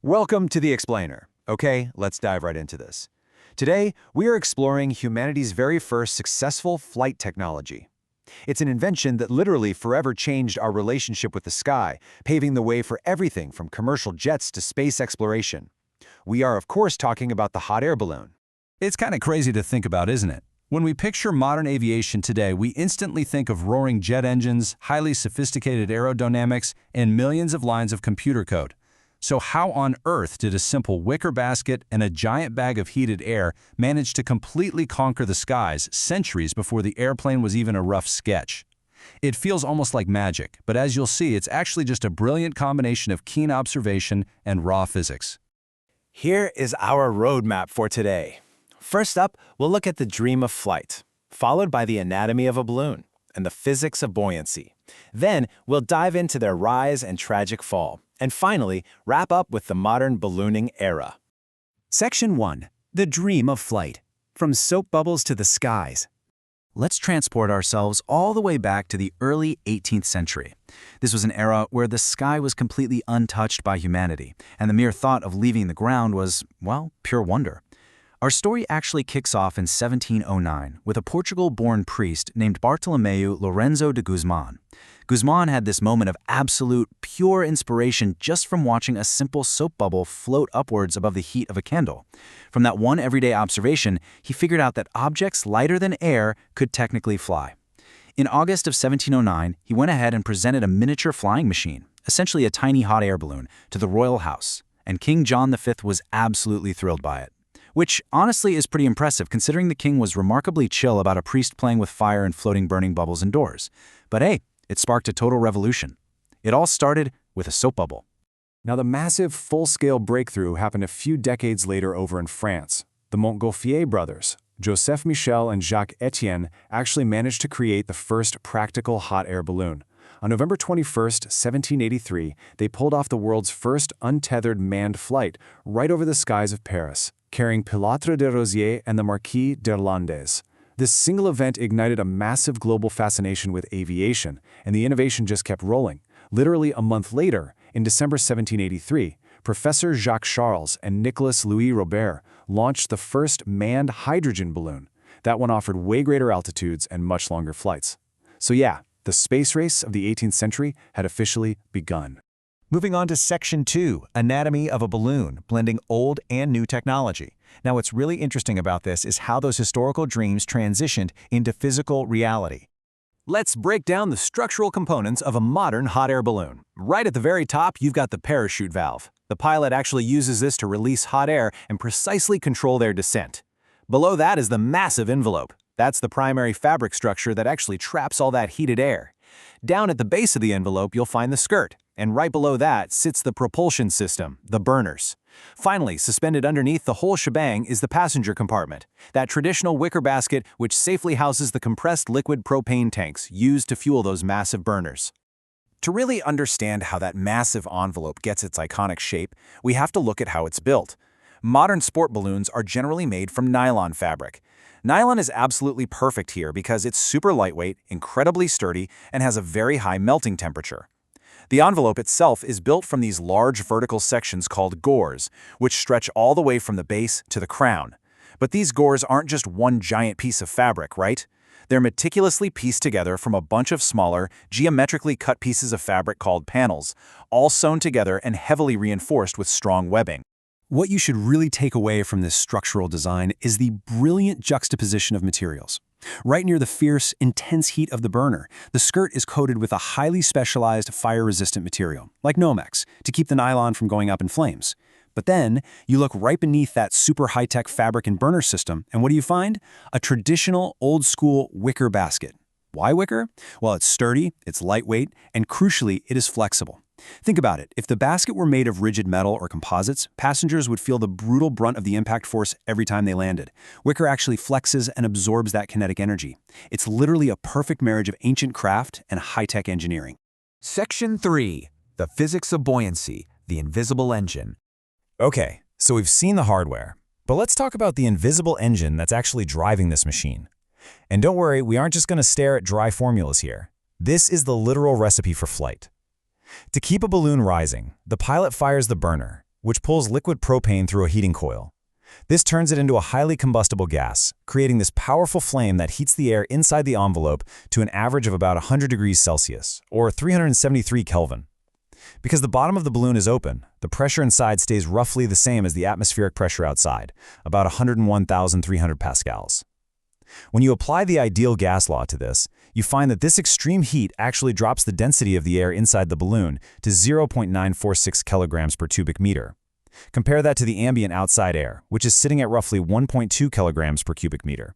Welcome to The Explainer. Okay, let's dive right into this. Today, we are exploring humanity's very first successful flight technology. It's an invention that literally forever changed our relationship with the sky, paving the way for everything from commercial jets to space exploration. We are, of course, talking about the hot air balloon. It's kind of crazy to think about, isn't it? When we picture modern aviation today, we instantly think of roaring jet engines, highly sophisticated aerodynamics, and millions of lines of computer code. So how on earth did a simple wicker basket and a giant bag of heated air manage to completely conquer the skies centuries before the airplane was even a rough sketch? It feels almost like magic, but as you'll see, it's actually just a brilliant combination of keen observation and raw physics. Here is our roadmap for today. First up, we'll look at the dream of flight, followed by the anatomy of a balloon and the physics of buoyancy. Then, we'll dive into their rise and tragic fall, and finally, wrap up with the modern ballooning era. Section 1. The Dream of Flight. From soap bubbles to the skies. Let's transport ourselves all the way back to the early 18th century. This was an era where the sky was completely untouched by humanity, and the mere thought of leaving the ground was, well, pure wonder. Our story actually kicks off in 1709 with a Portugal-born priest named Bartolomeu Lourenço de Guzmán. Guzmán had this moment of absolute, pure inspiration just from watching a simple soap bubble float upwards above the heat of a candle. From that one everyday observation, he figured out that objects lighter than air could technically fly. In August of 1709, he went ahead and presented a miniature flying machine, essentially a tiny hot air balloon, to the royal house, and King John V was absolutely thrilled by it. Which honestly is pretty impressive considering the king was remarkably chill about a priest playing with fire and floating burning bubbles indoors. But hey, it sparked a total revolution. It all started with a soap bubble. Now, the massive, full-scale breakthrough happened a few decades later over in France. The Montgolfier brothers, Joseph Michel and Jacques Etienne, actually managed to create the first practical hot air balloon. On November 21, 1783, they pulled off the world's first untethered manned flight right over the skies of Paris, carrying Pilatre de Rosier and the Marquis d'Erlandes. This single event ignited a massive global fascination with aviation, and the innovation just kept rolling. Literally a month later, in December 1783, Professor Jacques Charles and Nicolas Louis Robert launched the first manned hydrogen balloon. That one offered way greater altitudes and much longer flights. So yeah, the space race of the 18th century had officially begun. Moving on to Section 2, Anatomy of a Balloon, blending old and new technology. Now, what's really interesting about this is how those historical dreams transitioned into physical reality. Let's break down the structural components of a modern hot air balloon. Right at the very top, you've got the parachute valve. The pilot actually uses this to release hot air and precisely control their descent. Below that is the massive envelope. That's the primary fabric structure that actually traps all that heated air. Down at the base of the envelope, you'll find the skirt, and right below that sits the propulsion system, the burners. Finally, suspended underneath the whole shebang is the passenger compartment, that traditional wicker basket which safely houses the compressed liquid propane tanks used to fuel those massive burners. To really understand how that massive envelope gets its iconic shape, we have to look at how it's built. Modern sport balloons are generally made from nylon fabric. Nylon is absolutely perfect here because it's super lightweight, incredibly sturdy, and has a very high melting temperature. The envelope itself is built from these large vertical sections called gores, which stretch all the way from the base to the crown. But these gores aren't just one giant piece of fabric, right? They're meticulously pieced together from a bunch of smaller, geometrically cut pieces of fabric called panels, all sewn together and heavily reinforced with strong webbing. What you should really take away from this structural design is the brilliant juxtaposition of materials. Right near the fierce, intense heat of the burner, the skirt is coated with a highly specialized fire-resistant material, like Nomex, to keep the nylon from going up in flames. But then, you look right beneath that super high-tech fabric and burner system, and what do you find? A traditional, old-school wicker basket. Why wicker? Well, it's sturdy, it's lightweight, and crucially, it is flexible. Think about it. If the basket were made of rigid metal or composites, passengers would feel the brutal brunt of the impact force every time they landed. Wicker actually flexes and absorbs that kinetic energy. It's literally a perfect marriage of ancient craft and high-tech engineering. Section 3, the physics of buoyancy, the invisible engine. Okay, so we've seen the hardware, but let's talk about the invisible engine that's actually driving this machine. And don't worry, we aren't just going to stare at dry formulas here. This is the literal recipe for flight. To keep a balloon rising, the pilot fires the burner, which pulls liquid propane through a heating coil. This turns it into a highly combustible gas, creating this powerful flame that heats the air inside the envelope to an average of about 100 degrees Celsius, or 373 Kelvin. Because the bottom of the balloon is open, the pressure inside stays roughly the same as the atmospheric pressure outside, about 101,300 pascals. When you apply the ideal gas law to this, you find that this extreme heat actually drops the density of the air inside the balloon to 0.946 kilograms per cubic meter. Compare that to the ambient outside air, which is sitting at roughly 1.2 kilograms per cubic meter.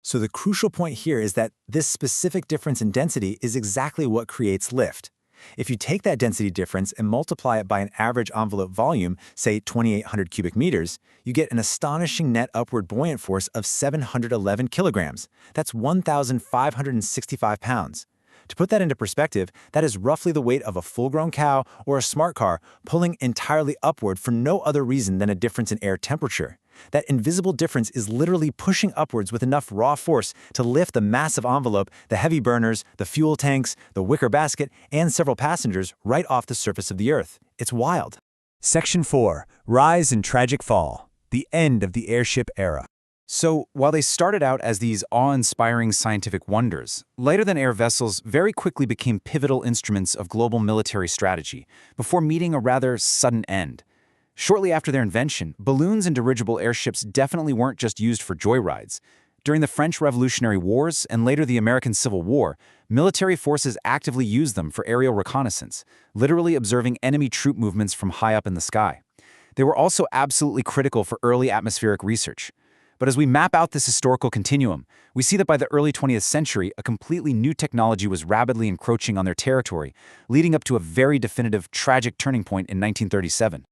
So the crucial point here is that this specific difference in density is exactly what creates lift. If you take that density difference and multiply it by an average envelope volume, say 2,800 cubic meters, you get an astonishing net upward buoyant force of 711 kilograms. That's 1,565 pounds. To put that into perspective, that is roughly the weight of a full-grown cow or a smart car pulling entirely upward for no other reason than a difference in air temperature. That invisible difference is literally pushing upwards with enough raw force to lift the massive envelope, the heavy burners, the fuel tanks, the wicker basket, and several passengers right off the surface of the Earth. It's wild. Section 4. Rise and Tragic Fall. The End of the Airship Era. So, while they started out as these awe-inspiring scientific wonders, lighter-than-air vessels very quickly became pivotal instruments of global military strategy, before meeting a rather sudden end. Shortly after their invention, balloons and dirigible airships definitely weren't just used for joyrides. During the French Revolutionary Wars and later the American Civil War, military forces actively used them for aerial reconnaissance, literally observing enemy troop movements from high up in the sky. They were also absolutely critical for early atmospheric research. But as we map out this historical continuum, we see that by the early 20th century, a completely new technology was rapidly encroaching on their territory, leading up to a very definitive, tragic turning point in 1937.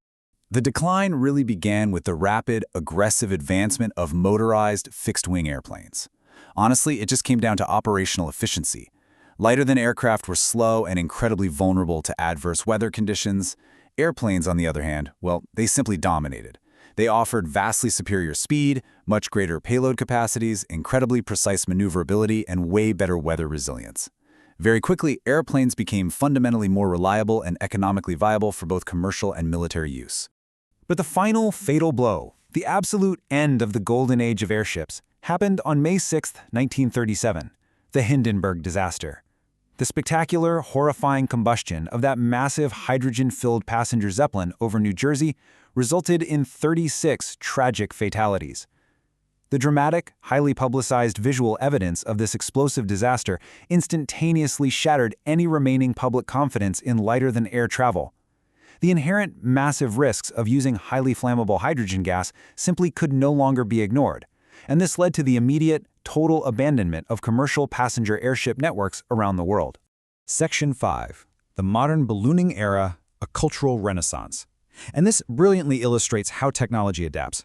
The decline really began with the rapid, aggressive advancement of motorized, fixed-wing airplanes. Honestly, it just came down to operational efficiency. Lighter-than aircraft were slow and incredibly vulnerable to adverse weather conditions. Airplanes, on the other hand, well, they simply dominated. They offered vastly superior speed, much greater payload capacities, incredibly precise maneuverability, and way better weather resilience. Very quickly, airplanes became fundamentally more reliable and economically viable for both commercial and military use. But the final fatal blow, the absolute end of the golden age of airships, happened on May 6, 1937, the Hindenburg disaster. The spectacular, horrifying combustion of that massive hydrogen-filled passenger Zeppelin over New Jersey resulted in 36 tragic fatalities. The dramatic, highly publicized visual evidence of this explosive disaster instantaneously shattered any remaining public confidence in lighter-than-air travel. The inherent massive risks of using highly flammable hydrogen gas simply could no longer be ignored, and this led to the immediate, total abandonment of commercial passenger airship networks around the world. Section 5. The Modern Ballooning Era, a Cultural Renaissance. And this brilliantly illustrates how technology adapts.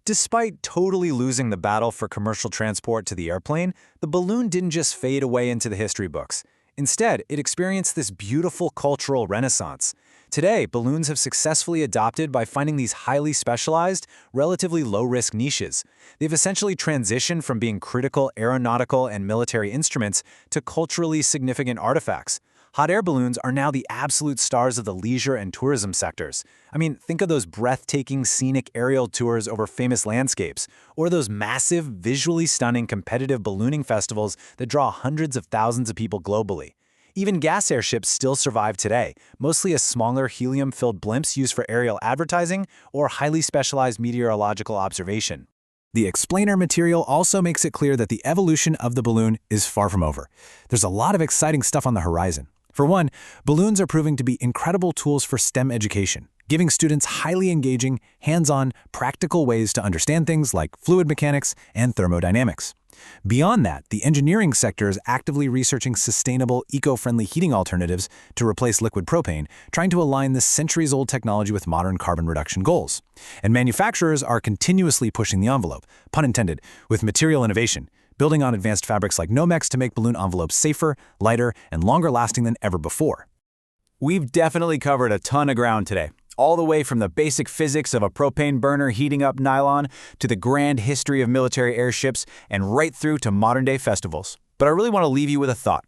Despite totally losing the battle for commercial transport to the airplane, the balloon didn't just fade away into the history books. Instead, it experienced this beautiful cultural renaissance. Today, balloons have successfully adopted by finding these highly specialized, relatively low-risk niches. They've essentially transitioned from being critical aeronautical and military instruments to culturally significant artifacts. Hot air balloons are now the absolute stars of the leisure and tourism sectors. I mean, think of those breathtaking scenic aerial tours over famous landscapes, or those massive, visually stunning competitive ballooning festivals that draw hundreds of thousands of people globally. Even gas airships still survive today, mostly as smaller helium-filled blimps used for aerial advertising or highly specialized meteorological observation. The explainer material also makes it clear that the evolution of the balloon is far from over. There's a lot of exciting stuff on the horizon. For one, balloons are proving to be incredible tools for STEM education, giving students highly engaging, hands-on, practical ways to understand things like fluid mechanics and thermodynamics. Beyond that, the engineering sector is actively researching sustainable, eco-friendly heating alternatives to replace liquid propane, trying to align this centuries-old technology with modern carbon reduction goals. And manufacturers are continuously pushing the envelope, pun intended, with material innovation, building on advanced fabrics like Nomex to make balloon envelopes safer, lighter, and longer-lasting than ever before. We've definitely covered a ton of ground today, all the way from the basic physics of a propane burner heating up nylon to the grand history of military airships and right through to modern-day festivals. But I really want to leave you with a thought.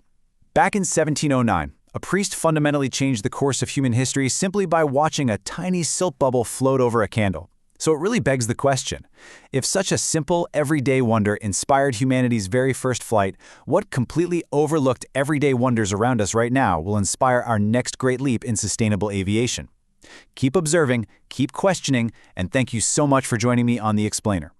Back in 1709, A priest fundamentally changed the course of human history simply by watching a tiny silt bubble float over a candle. So it really begs the question, if such a simple, everyday wonder inspired humanity's very first flight, what completely overlooked everyday wonders around us right now will inspire our next great leap in sustainable aviation? Keep observing, keep questioning, and thank you so much for joining me on The Explainer.